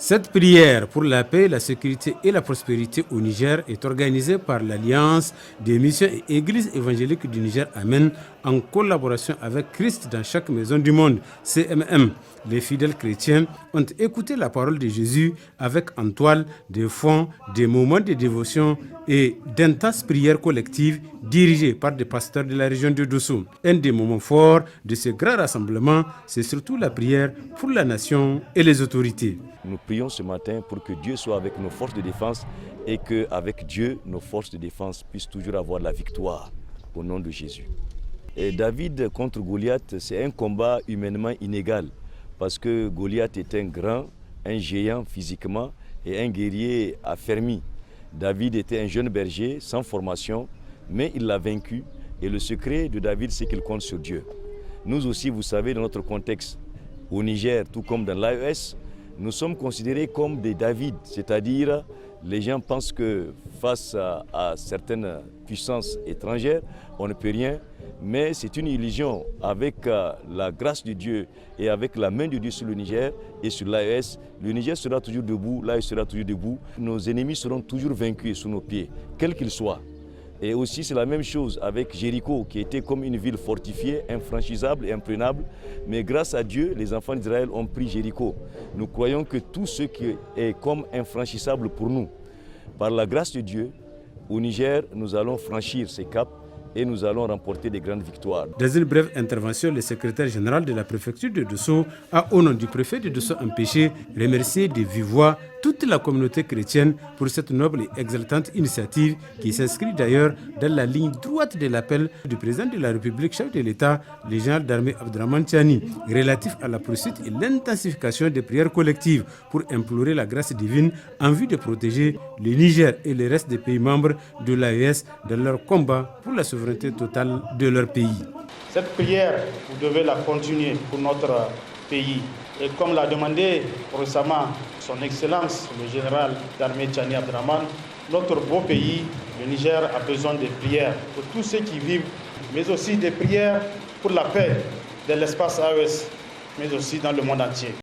Cette prière pour la paix, la sécurité et la prospérité au Niger est organisée par l'Alliance des missions et églises évangéliques du Niger Amen en collaboration avec Christ dans chaque maison du monde, CMM. Les fidèles chrétiens ont écouté la parole de Jésus avec en toile des fonds, des moments de dévotion et d'intenses prières collectives dirigées par des pasteurs de la région de Dosso. Un des moments forts de ce grand rassemblement, c'est surtout la prière pour la nation et les autorités. Nous prions ce matin pour que Dieu soit avec nos forces de défense et qu'avec Dieu, nos forces de défense puissent toujours avoir la victoire au nom de Jésus. Et David contre Goliath, c'est un combat humainement inégal parce que Goliath est un grand, un géant physiquement et un guerrier affermi. David était un jeune berger sans formation, mais il l'a vaincu et le secret de David, c'est qu'il compte sur Dieu. Nous aussi, vous savez, dans notre contexte, au Niger, tout comme dans l'AES, nous sommes considérés comme des David, c'est-à-dire les gens pensent que face à certaines puissances étrangères, on ne peut rien, mais c'est une illusion. Avec la grâce de Dieu et avec la main de Dieu sur le Niger et sur l'AES, le Niger sera toujours debout, l'AES sera toujours debout. Nos ennemis seront toujours vaincus sous nos pieds, quels qu'ils soient. Et aussi c'est la même chose avec Jéricho qui était comme une ville fortifiée, infranchissable et imprenable. Mais grâce à Dieu, les enfants d'Israël ont pris Jéricho. Nous croyons que tout ce qui est comme infranchissable pour nous, par la grâce de Dieu, au Niger, nous allons franchir ces caps et nous allons remporter des grandes victoires. Dans une brève intervention, le secrétaire général de la préfecture de Dosso a, au nom du préfet de Dosso empêché, remercié de vive voix toute la communauté chrétienne pour cette noble et exaltante initiative qui s'inscrit d'ailleurs dans la ligne droite de l'appel du président de la République, chef de l'État, le général d'armée Abdrahmane Tiani, relatif à la poursuite et l'intensification des prières collectives pour implorer la grâce divine en vue de protéger le Niger et le reste des pays membres de l'AES dans leur combat pour la souveraineté totale de leur pays. Cette prière, vous devez la continuer pour notre pays. Et comme l'a demandé récemment son Excellence, le général d'armée Tiani Abdrahmane, notre beau pays, le Niger, a besoin de prières pour tous ceux qui vivent, mais aussi des prières pour la paix de l'espace AES, mais aussi dans le monde entier.